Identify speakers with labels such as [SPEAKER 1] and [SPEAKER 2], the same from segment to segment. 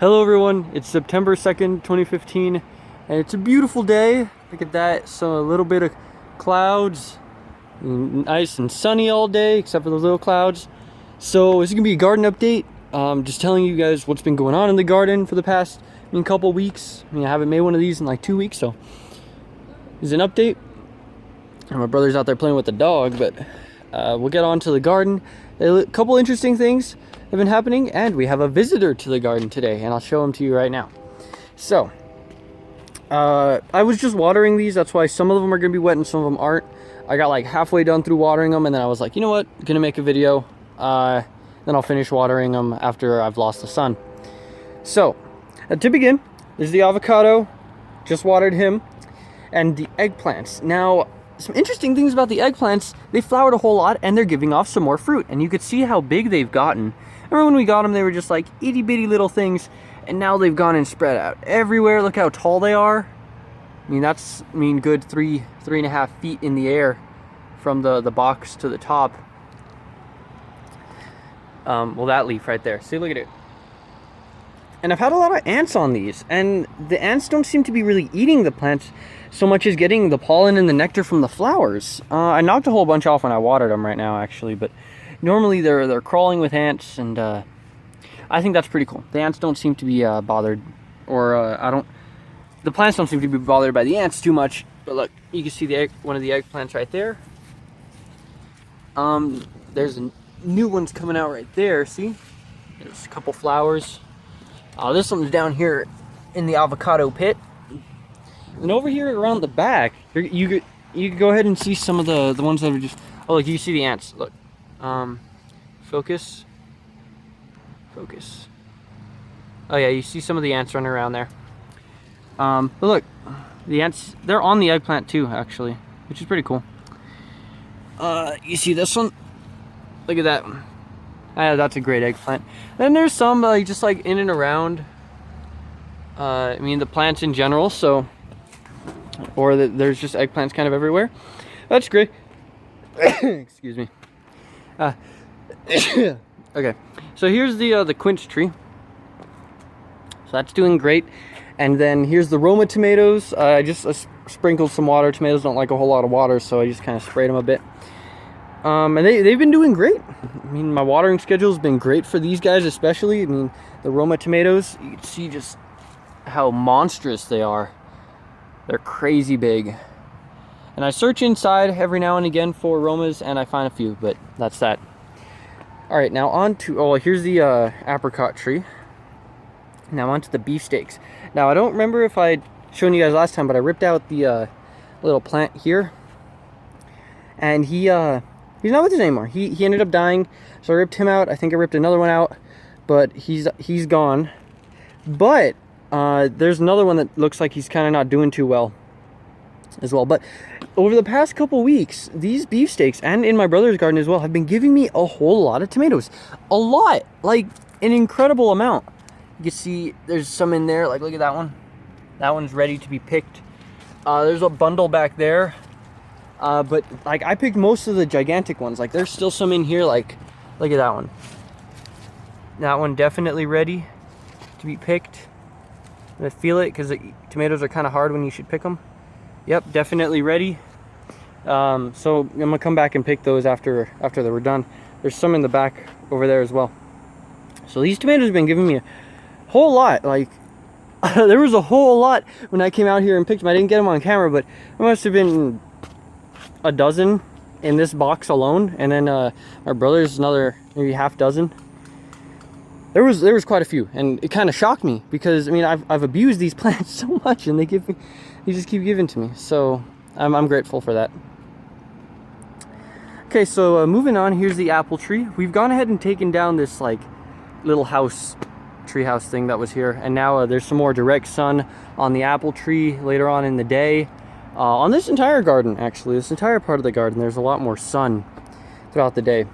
[SPEAKER 1] Hello everyone, it's September 2nd, 2015, and it's a beautiful day. Look at that, so a little bit of clouds, nice and sunny all day, except for those little clouds. So this is gonna be a garden update. Just telling you guys what's been going on in the garden for the past couple weeks. I haven't made one of these in like 2 weeks, so this is an update. And my brother's out there playing with the dog, but we'll get on to the garden. A couple interesting things have been happening, and we have a visitor to the garden today, and I'll show them to you right now. So I was just watering these. That's why some of them are gonna be wet and some of them aren't. I got like halfway done through watering them, and then I was like, you know what, I'm gonna make a video, then I'll finish watering them after I've lost the sun. So to begin, there's the avocado, just watered him, and the eggplants. Now some interesting things about the eggplants: they flowered a whole lot and they're giving off some more fruit, and you could see how big they've gotten. Remember when we got them, they were just like itty bitty little things, and now they've gone and spread out everywhere. Look how tall they are. That's good 3.5 feet in the air from the box to the top. Well, that leaf right there, see, look at it. And I've had a lot of ants on these, and the ants don't seem to be really eating the plants so much as getting the pollen and the nectar from the flowers. I knocked a whole bunch off when I watered them right now, actually, but normally they're crawling with ants, and I think that's pretty cool. The ants don't seem to be bothered, or the plants don't seem to be bothered by the ants too much. But look, you can see one of the eggplants right there. There's new ones coming out right there. See, there's a couple flowers. This one's down here in the avocado pit, and over here around the back, you could go ahead and see some of the ones that are just. Oh, look, you see the ants. Look, focus. Oh yeah, you see some of the ants running around there. But look, the ants, they're on the eggplant too, actually, which is pretty cool. You see this one? Look at that one. That's a great eggplant. Then there's some just like in and around. The plants in general. So, there's just eggplants kind of everywhere. That's great. Excuse me. Okay. So here's the quince tree. So that's doing great. And then here's the Roma tomatoes. I just sprinkled some water. Tomatoes don't like a whole lot of water, so I just kind of sprayed them a bit. And they've been doing great. My watering schedule's been great for these guys, especially. The Roma tomatoes, you can see just how monstrous they are. They're crazy big. And I search inside every now and again for Romas, and I find a few, but that's that. All right, now on to, here's the apricot tree. Now on to the beefsteaks. Now I don't remember if I'd shown you guys last time, but I ripped out the little plant here, and he's not with us anymore. He ended up dying, so I ripped him out. I think I ripped another one out, but he's gone. But there's another one that looks like he's kind of not doing too well as well. But over the past couple weeks, these beefsteaks, and in my brother's garden as well, have been giving me a whole lot of tomatoes. A lot, like an incredible amount. You can see there's some in there. Like, look at that one. That one's ready to be picked. There's a bundle back there. But like, I picked most of the gigantic ones. Like, there's still some in here. Like, look at that one. That one definitely ready to be picked. I feel it because the tomatoes are kind of hard when you should pick them. Yep, definitely ready. So I'm gonna come back and pick those after they were done. There's some in the back over there as well. So these tomatoes have been giving me a whole lot. Like, there was a whole lot when I came out here and picked them. I didn't get them on camera, but there must have been a dozen in this box alone, and then our brother's another maybe half dozen. There was quite a few, and it kind of shocked me because I've abused these plants so much, and they just keep giving to me. So I'm grateful for that. Okay, so moving on, here's the apple tree. We've gone ahead and taken down this like little tree house thing that was here, and now there's some more direct sun on the apple tree later on in the day. On this entire garden, actually, this entire part of the garden, there's a lot more sun throughout the day.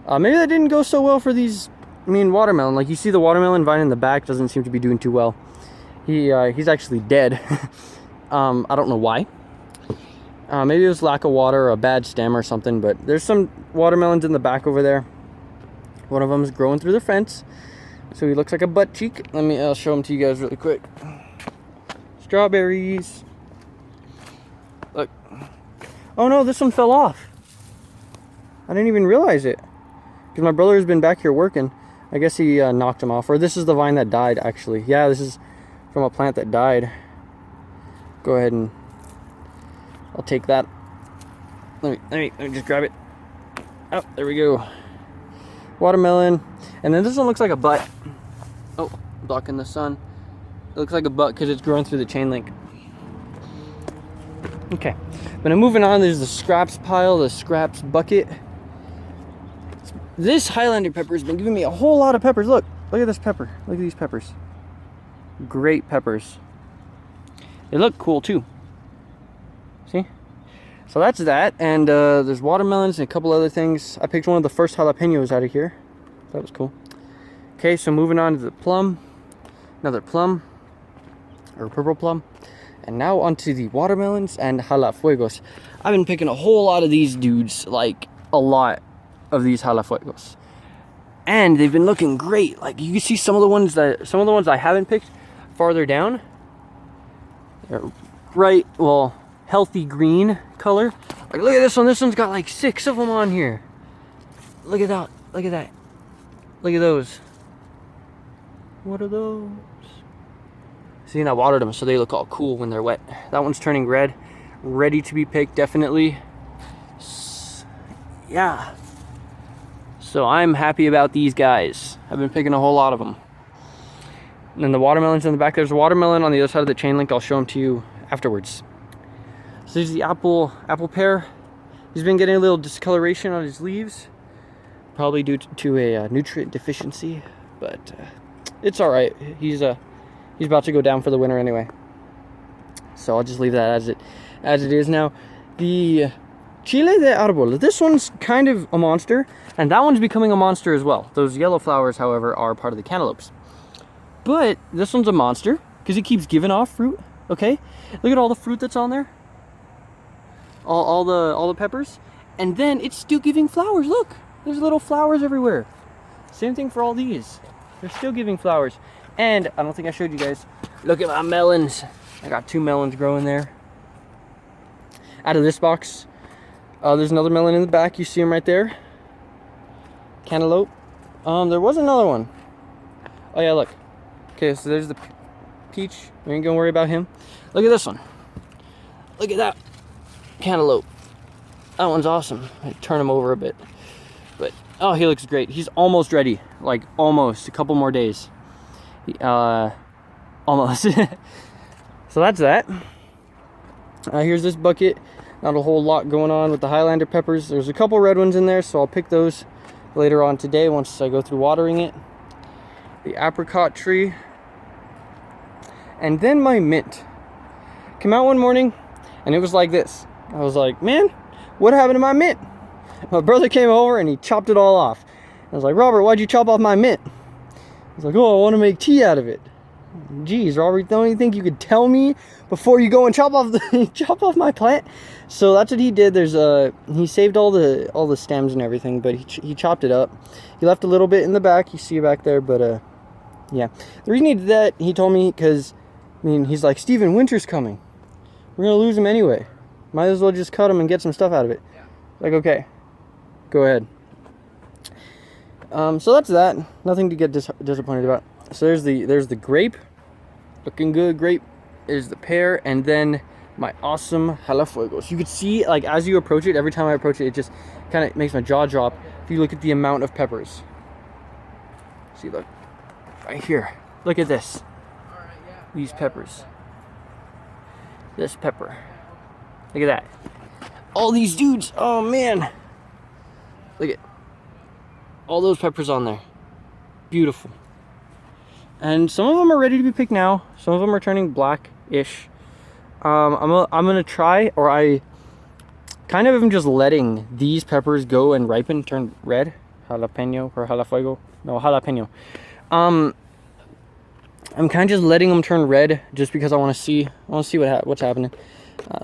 [SPEAKER 1] Maybe that didn't go so well for these watermelon. Like, you see the watermelon vine in the back doesn't seem to be doing too well. He's actually dead. I don't know why. Maybe it was lack of water or a bad stem or something, but there's some watermelons in the back over there. One of them is growing through the fence. So he looks like a butt cheek. I'll show him to you guys really quick. Strawberries. Look. Oh no, this one fell off. I didn't even realize it. Because my brother has been back here working. I guess he knocked them off. Or this is the vine that died, actually. Yeah, this is from a plant that died. Go ahead and I'll take that. Let me just grab it. Oh, there we go. Watermelon. And then this one looks like a butt. Oh, blocking the sun. It looks like a butt because it's growing through the chain link. Okay. But I'm moving on. There's the scraps pile, the scraps bucket. This Highlander pepper has been giving me a whole lot of peppers. Look at this pepper. Look at these peppers. Great peppers. They look cool too. See? So that's that. And there's watermelons and a couple other things. I picked one of the first jalapenos out of here. That was cool. Okay, so moving on to the plum. Another plum. Or purple plum. And now onto the watermelons and Jalafuegos. I've been picking a whole lot of these dudes. Like, a lot of these Jalafuegos. And they've been looking great. Like, you can see some of the ones I haven't picked farther down. They're bright, well, healthy green color. Like, look at this one. This one's got like 6 of them on here. Look at that. Look at that. Look at those. What are those? See, and I watered them so they look all cool when they're wet. That one's turning red. Ready to be picked, definitely. Yeah. So I'm happy about these guys. I've been picking a whole lot of them. And then the watermelons in the back. There's a watermelon on the other side of the chain link. I'll show them to you afterwards. So there's the apple pear. He's been getting a little discoloration on his leaves. Probably due to a nutrient deficiency. But it's alright. He's about to go down for the winter anyway. So I'll just leave that as it is now. The Chile de Arbol. This one's kind of a monster. And that one's becoming a monster as well. Those yellow flowers, however, are part of the cantaloupes. But this one's a monster because it keeps giving off fruit. Okay, look at all the fruit that's on there. All the peppers, and then it's still giving flowers. Look, there's little flowers everywhere. Same thing for all these. They're still giving flowers. And I don't think I showed you guys. Look at my melons. I got 2 melons growing there. Out of this box, there's another melon in the back. You see them right there. Cantaloupe. There was another one. Oh yeah, look. Okay, so there's the peach. We ain't gonna worry about him. Look at this one. Look at that cantaloupe. That one's awesome. I turn him over a bit. But, oh, he looks great. He's almost ready. Like, almost. A couple more days. Almost. So that's that. Here's this bucket. Not a whole lot going on with the Highlander peppers. There's a couple red ones in there, so I'll pick those later on today once I go through watering it. The apricot tree. And then my mint. Came out one morning, and it was like this. I was like, man, what happened to my mint? My brother came over, and he chopped it all off. I was like, Robert, why'd you chop off my mint? He's like, oh, I want to make tea out of it. Geez, Robert, don't you think you could tell me before you go and chop off my plant? So that's what he did. He saved all the stems and everything, but he chopped it up. He left a little bit in the back. You see it back there, but yeah. The reason he did that, he told me, because I mean, he's like, Steven, winter's coming. We're gonna lose him anyway. Might as well just cut him and get some stuff out of it. Like, okay, go ahead. So that's that. Nothing to get disappointed about. So there's the grape, looking good grape. There's the pear, and then my awesome Jalafuegos. You could see, like, as you approach it, every time I approach it, it just kind of makes my jaw drop. If you look at the amount of peppers. See, look, right here. Look at this. These peppers. This pepper. Look at that. All these dudes. Oh man. Look at all those peppers on there. Beautiful. And some of them are ready to be picked now. Some of them are turning black-ish. I'm gonna try, or I kind of am just letting these peppers go and ripen, turn red. Jalapeno or jalafuego. No, jalapeno. I'm kind of just letting them turn red just because I want to see what's happening.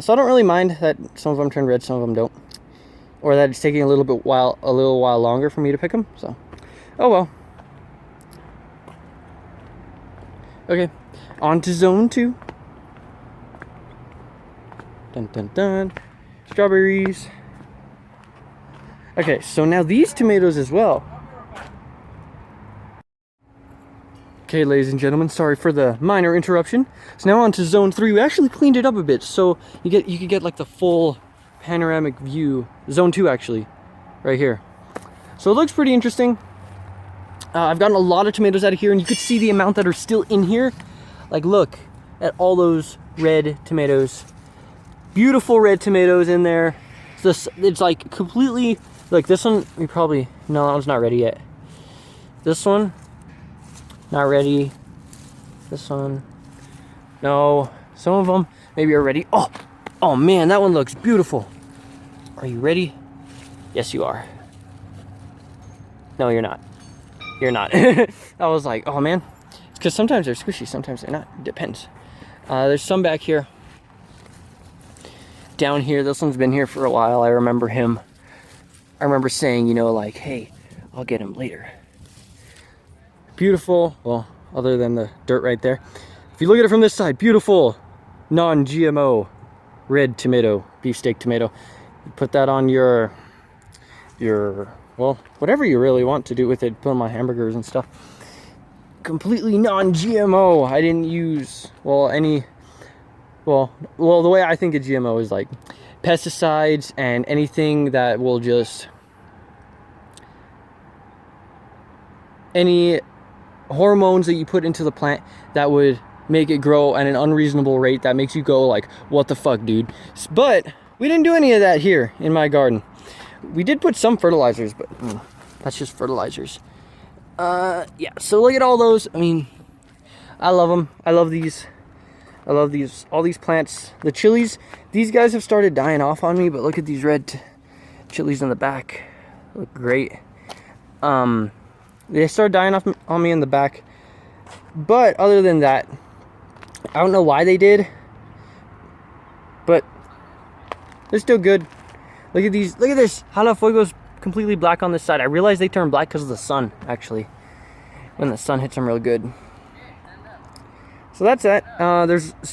[SPEAKER 1] So I don't really mind that some of them turn red, some of them don't, or that it's taking a little while longer for me to pick them. So, oh well. Okay, on to zone 2. Dun dun dun. Strawberries. Okay, so now these tomatoes as well. Okay, ladies and gentlemen, sorry for the minor interruption. So now on to zone 3. We actually cleaned it up a bit, so you could get like the full panoramic view. Zone 2 actually, right here. So it looks pretty interesting. I've gotten a lot of tomatoes out of here, and you could see the amount that are still in here. Like, look at all those red tomatoes. Beautiful red tomatoes in there. It's like completely, like this one, no, that one's not ready yet. This one, not ready. This one, no. Some of them maybe are ready. Oh man, that one looks beautiful. Are you ready? Yes, you are. No, you're not. You're not. I was like, oh man. It's because sometimes they're squishy, sometimes they're not. It depends. There's some back here. Down here, this one's been here for a while. I remember saying, you know, like, hey, I'll get him later. Beautiful. Well, other than the dirt right there. If you look at it from this side, beautiful non-GMO red tomato, beefsteak tomato. You put that on your well, whatever you really want to do with it. Put on my hamburgers and stuff. Completely non-GMO. I didn't use, well, the way I think of GMO is like pesticides and anything that will just, any hormones that you put into the plant that would make it grow at an unreasonable rate that makes you go like, what the fuck, dude? But we didn't do any of that here in my garden. We did put some fertilizers, but that's just fertilizers. Yeah, so look at all those. I mean, I love them. I love these. All these plants. The chilies, these guys have started dying off on me, but look at these red chilies in the back. Look great. They started dying off on me in the back. But other than that, I don't know why they did, but they're still good. Look at these. Look at this. Jalafuegos completely black on this side. I realized they turn black because of the sun, actually. When the sun hits them real good. So that's that.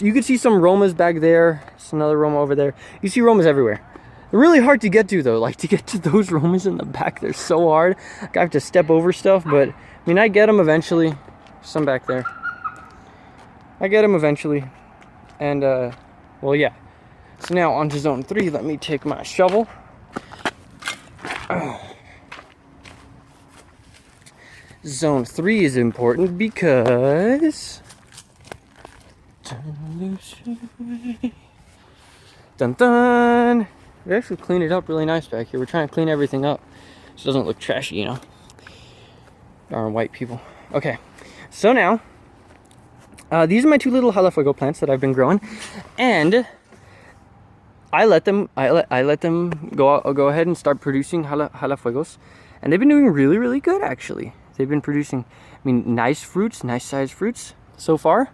[SPEAKER 1] You can see some Romas back there. There's another Roma over there. You see Romas everywhere. They're really hard to get to, though. Like, to get to those Romas in the back, they're so hard. Like, I have to step over stuff, but I mean, I get them eventually. Some back there. I get them eventually. And, well, yeah. So now on to zone 3. Let me take my shovel. Zone 3 is important because... Dun dun! We actually cleaned it up really nice back here. We're trying to clean everything up so it doesn't look trashy, you know. Darn white people. Okay, so now these are my 2 little Jalafuego plants that I've been growing, and I let them go ahead and start producing Jalafuegos, and they've been doing really, really good actually. They've been producing, I mean, nice fruits, nice sized fruits so far.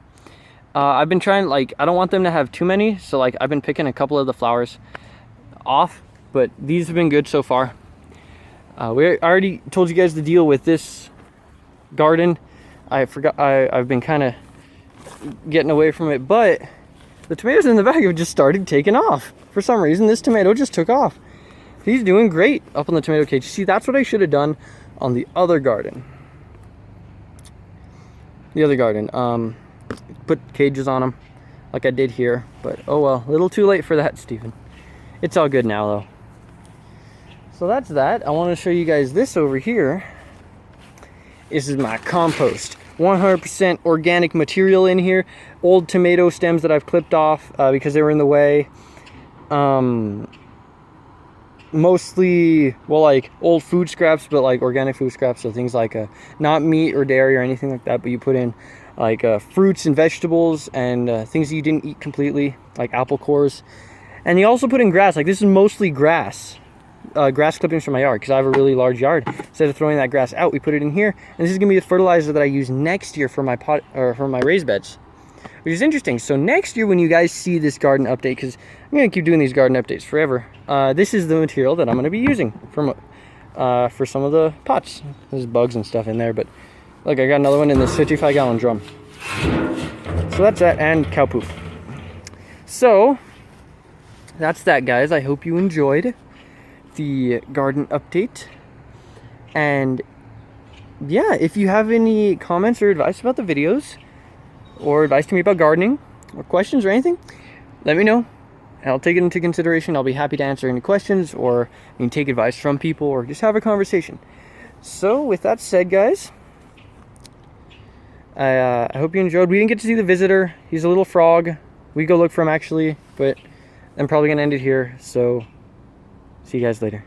[SPEAKER 1] I've been trying, like, I don't want them to have too many, so like I've been picking a couple of the flowers off, but these have been good so far. I already told you guys the deal with this garden. I've been kind of getting away from it, but the tomatoes in the bag have just started taking off. For some reason, this tomato just took off. He's doing great up on the tomato cage. See, that's what I should have done on the other garden. Put cages on them like I did here, but oh well, a little too late for that, Stephen. It's all good now though. So that's that. I want to show you guys this over here. This is my compost. 100% organic material in here. Old tomato stems that I've clipped off because they were in the way. Mostly, well, like old food scraps, but like organic food scraps, so things like not meat or dairy or anything like that, but you put in like fruits and vegetables and things that you didn't eat completely, like apple cores. And you also put in grass. Like, this is mostly grass clippings from my yard because I have a really large yard. Instead of throwing that grass out, we put it in here, and this is gonna be the fertilizer that I use next year for my pot or for my raised beds, which is interesting. So next year when you guys see this garden update, because I'm gonna keep doing these garden updates forever, this is the material that I'm gonna be using for some of the pots. There's bugs and stuff in there, but look, I got another one in this 55-gallon drum. So that's that, and cow poop. So that's that, guys. I hope you enjoyed the garden update. And yeah, if you have any comments or advice about the videos, or advice to me about gardening, or questions or anything, let me know. I'll take it into consideration. I'll be happy to answer any questions, or take advice from people, or just have a conversation. So with that said, guys, I hope you enjoyed. We didn't get to see the visitor. He's a little frog. We go look for him actually, but I'm probably gonna end it here. So see you guys later.